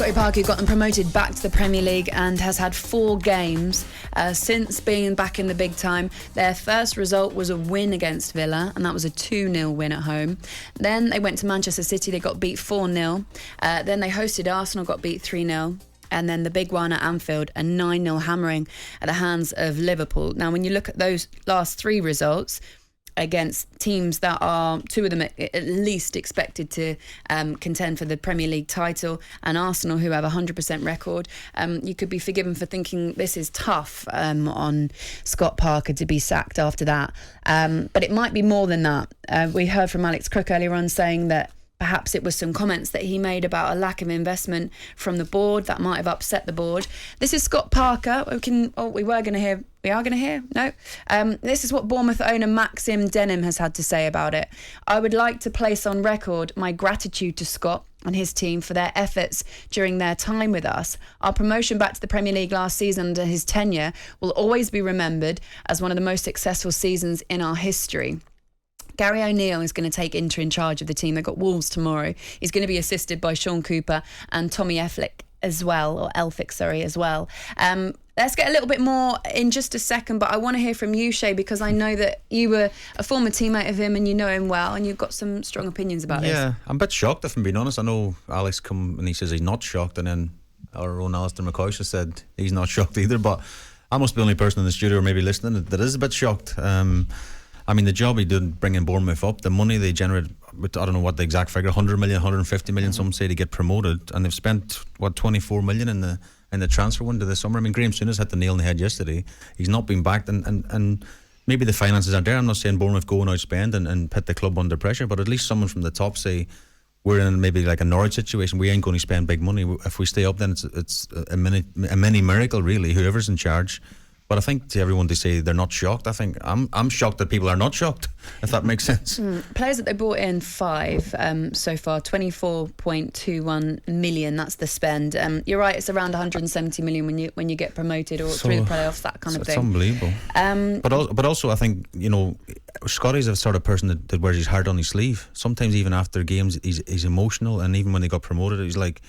Scotty Parker got them promoted back to the Premier League and has had 4 games since being back in the big time. Their first result was a win against Villa, and that was a 2-0 win at home. Then they went to Manchester City, they got beat 4-0. Then they hosted Arsenal, got beat 3-0. And then the big one at Anfield, a 9-0 hammering at the hands of Liverpool. Now, when you look at those last 3 results against teams that are, 2 of them at least expected to contend for the Premier League title, and Arsenal, who have a 100% record, you could be forgiven for thinking this is tough on Scott Parker to be sacked after that. But it might be more than that. We heard from Alex Crook earlier on saying that perhaps it was some comments that he made about a lack of investment from the board that might have upset the board. This is Scott Parker. We are going to hear? No. This is what Bournemouth owner Maxim Denim has had to say about it. I would like to place on record my gratitude to Scott and his team for their efforts during their time with us. Our promotion back to the Premier League last season under his tenure will always be remembered as one of the most successful seasons in our history. Gary O'Neill is going to take interim charge of the team. They've got Wolves tomorrow. He's going to be assisted by Sean Cooper and Tommy Elphick as well. Let's get a little bit more in just a second, but I want to hear from you, Shay, because I know that you were a former teammate of him and you know him well, and you've got some strong opinions about this. Yeah, I'm a bit shocked, if I'm being honest. I know Alex come and he says he's not shocked, and then our own Ally McCoist has said he's not shocked either, but I must be the only person in the studio or maybe listening that is a bit shocked. I mean, the job he did bringing Bournemouth up, the money they generated, I don't know what the exact figure, 100 million, 150 million, some say, to get promoted, and they've spent 24 million in the transfer window this summer. I mean, Graham Souness hit the nail on the head yesterday. He's not been backed, and maybe the finances aren't there. I'm not saying Bournemouth go and outspend and put the club under pressure, but at least someone from the top say, we're in maybe like a Norwich situation. We ain't going to spend big money. If we stay up, then it's a mini miracle, really, whoever's in charge. But I think to everyone to say they're not shocked, I think I'm shocked that people are not shocked, if that makes sense. Players that they brought in 5 so far, 24.21 million. That's the spend. You're right, it's around 170 million when you get promoted or through the playoffs, that kind of thing. It's unbelievable. But also I think, you know, Scotty's the sort of person that wears his heart on his sleeve. Sometimes even after games he's emotional, and even when they got promoted, he's like,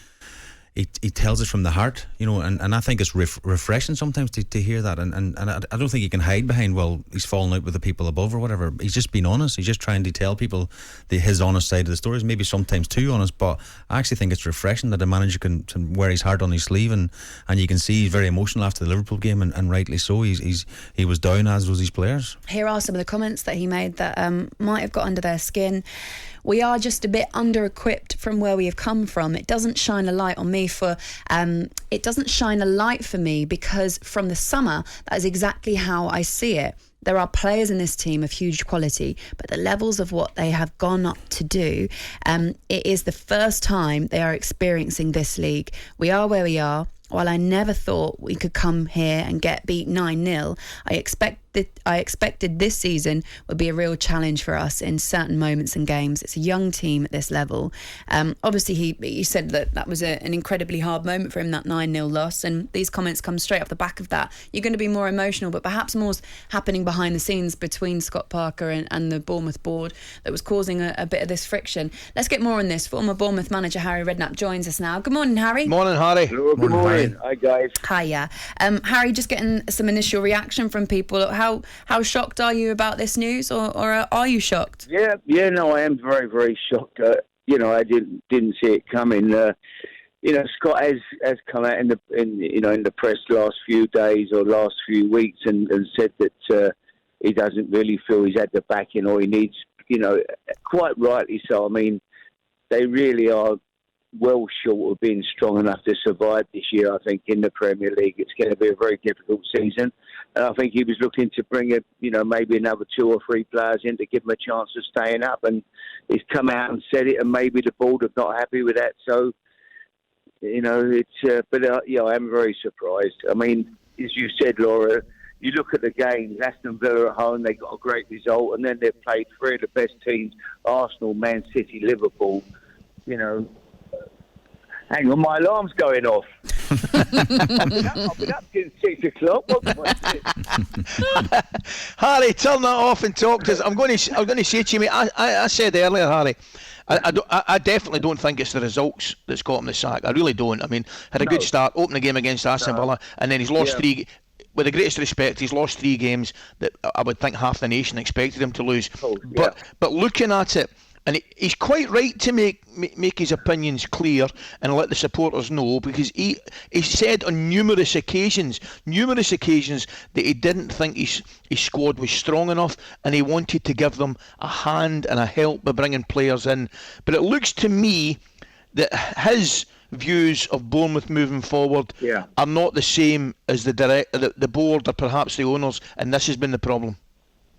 he tells us from the heart, you know, and I think it's refreshing sometimes to hear that, and I don't think he can hide behind, well, he's fallen out with the people above or whatever. He's just being honest. He's just trying to tell people his honest side of the stories, maybe sometimes too honest, but I actually think it's refreshing that a manager can wear his heart on his sleeve, and you can see he's very emotional after the Liverpool game, and rightly so. He was down, as was his players. Here are some of the comments that he made that might have got under their skin. We are just a bit under-equipped from where we have come from. It doesn't shine a light on me because from the summer, that is exactly how I see it. There are players in this team of huge quality, but the levels of what they have gone up to do, it is the first time they are experiencing this league. We are where we are. While I never thought we could come here and get beat 9-0, I expected this season would be a real challenge for us in certain moments and games. It's a young team at this level. Obviously, he said that was an incredibly hard moment for him, that 9-0 loss, and these comments come straight off the back of that. You're going to be more emotional, but perhaps more's happening behind the scenes between Scott Parker and the Bournemouth board that was causing a bit of this friction. Let's get more on this. Former Bournemouth manager Harry Redknapp joins us now. Good morning, Harry. Morning, Harry. Hello, good morning. Hi, guys. Hiya. Harry, just getting some initial reaction from people. How shocked are you about this news, or are you shocked? Yeah, no, I am very, very shocked. I didn't see it coming. Scott has come out in the press last few days or last few weeks and said that he doesn't really feel he's had the backing, or he needs, quite rightly so. I mean, they really are well short of being strong enough to survive this year. I think in the Premier League it's going to be a very difficult season, and I think he was looking to bring maybe another 2 or 3 players in to give him a chance of staying up, and he's come out and said it, and maybe the board are not happy with that. So I am very surprised. I mean, as you said, Laura, you look at the games, Aston Villa at home, they got a great result, and then they've played 3 of the best teams, Arsenal, Man City, Liverpool. Hang on, my alarm's going off. I've been up since 6 o'clock. Harry, turn that off and talk to us. I'm going to say to you, mate, I said earlier, Harry, I definitely don't think it's the results that's got him the sack. I really don't. I mean, had a good start, opened the game against Aston Villa, and then he's lost 3. With the greatest respect, he's lost 3 games that I would think half the nation expected him to lose. But looking at it, and he's quite right to make his opinions clear and let the supporters know, because he said on numerous occasions that he didn't think his squad was strong enough, and he wanted to give them a hand and a help by bringing players in. But it looks to me that his views of Bournemouth moving forward are not the same as the board or perhaps the owners, and this has been the problem.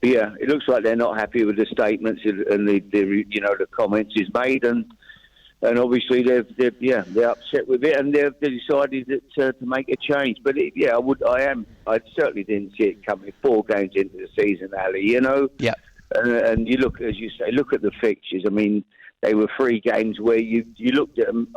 Yeah, it looks like they're not happy with the statements and the comments he's made, and obviously they're upset with it, and they've decided to make a change. But I certainly didn't see it coming 4 games into the season, Ali. Yeah. And you look, as you say, look at the fixtures. I mean, they were 3 games where you looked at them.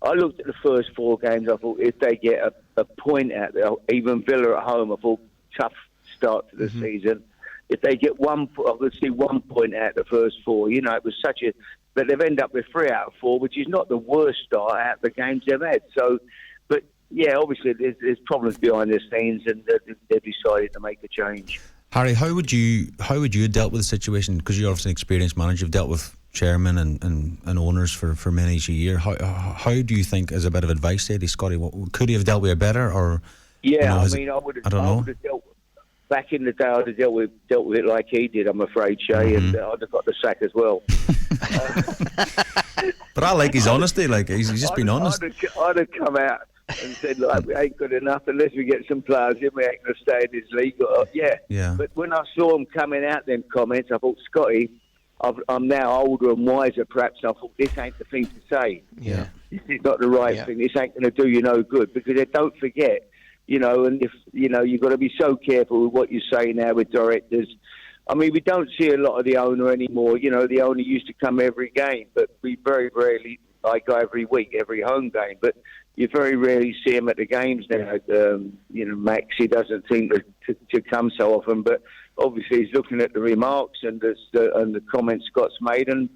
I looked at the first 4 games. I thought if they get a point out there, even Villa at home, I thought tough start to the season. If they get I could see 1 point out the first 4. It was but they've ended up with 3 out of 4, which is not the worst start out of the games they've had. So, but yeah, obviously there's problems behind the scenes, and they've decided to make a change. Harry, how would you have dealt with the situation? Because you're obviously an experienced manager, you've dealt with chairman and owners for many a year. How do you think, as a bit of advice, Eddie Scotty, could he have dealt with it better, or? Yeah, I would have dealt. Back in the day, I'd have dealt with it like he did, I'm afraid, Shay, and I'd have got the sack as well. But I like his honesty. Like he's just been honest. I'd have come out and said, like, we ain't good enough unless we get some players in. We ain't going to stay in this league. Yeah. But when I saw him coming out them comments, I thought, Scotty, I'm now older and wiser, perhaps. I thought, this ain't the thing to say. Yeah. This is not the right thing. This ain't going to do you no good, because they don't forget. And if, you've got to be so careful with what you say now with directors. I mean, we don't see a lot of the owner anymore. The owner used to come every game, but we very rarely, I go every week, every home game, but you very rarely see him at the games now. Max, he doesn't seem to come so often, but obviously he's looking at the remarks and the comments Scott's made, and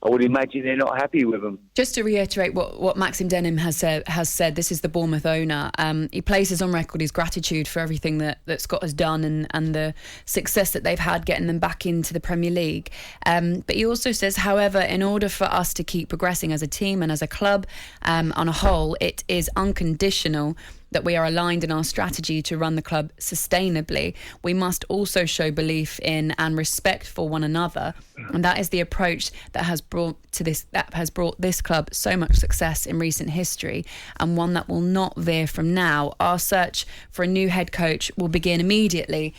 I would imagine they're not happy with him. Just to reiterate what Maxim Denim has said, this is the Bournemouth owner. He places on record his gratitude for everything that Scott has done and the success that they've had getting them back into the Premier League. But he also says, however, in order for us to keep progressing as a team and as a club on a whole, it is unconditional that we are aligned in our strategy to run the club sustainably. We must also show belief in and respect for one another, and that is the approach that has brought this club so much success in recent history, and one that will not veer from now. Our search for a new head coach will begin immediately.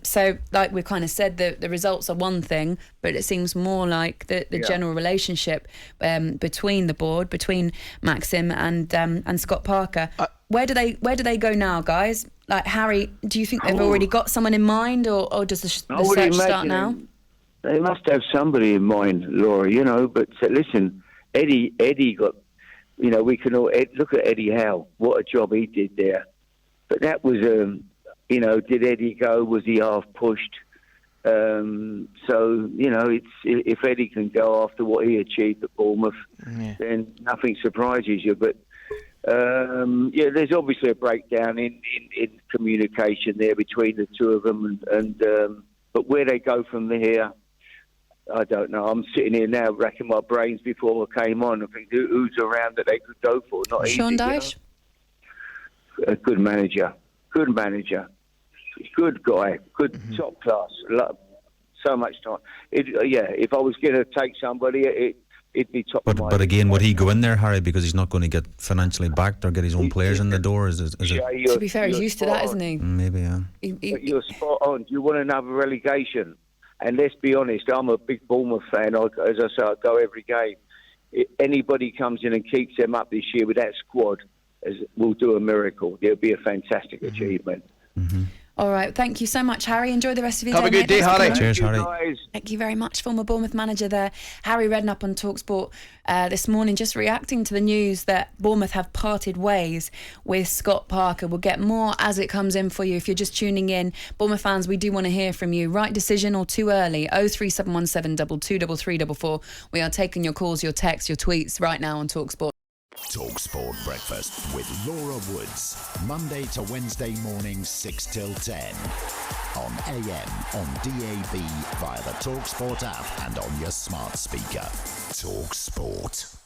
So, like we kind of said, the results are one thing, but it seems more like the general relationship between the board, between Maxim and Scott Parker. Where do they go now, guys? Like, Harry, do you think they've already got someone in mind, or does the search start now? They must have somebody in mind, Laura, but listen, Eddie got, we can all look at Eddie Howe, what a job he did there. But that was, did Eddie go? Was he half pushed? So, it's if Eddie can go after what he achieved at Bournemouth, then nothing surprises you. But there's obviously a breakdown in communication there between the two of them, and but where they go from here, I don't know. I'm sitting here now racking my brains before I came on. I think who's around that they could go for? Not Sean easy, Dyche? A good manager, good guy, good top class. So much time. If I was going to take somebody, it'd be top. But again, would he go in there, Harry, because he's not going to get financially backed or get his own players in the door? To be fair, he's used to that, isn't he? Maybe, yeah. But you're spot on. Do you want another relegation? And let's be honest, I'm a big Bournemouth fan. As I say, I go every game. If anybody comes in and keeps them up this year with that squad, will do a miracle. It'll be a fantastic achievement. All right, thank you so much, Harry. Enjoy the rest of your day. Have a good day, mate. Thanks for Harry. coming. Cheers, Harry. Guys. Thank you very much. Former Bournemouth manager there, Harry Redknapp on talkSPORT this morning, just reacting to the news that Bournemouth have parted ways with Scott Parker. We'll get more as it comes in for you. If you're just tuning in, Bournemouth fans, we do want to hear from you. Right decision or too early? 03717 223344. We are taking your calls, your texts, your tweets right now on talkSPORT. talkSPORT Breakfast with Laura Woods. Monday to Wednesday mornings 6 till 10. On AM, on DAB, via the talkSPORT app and on your smart speaker. talkSPORT.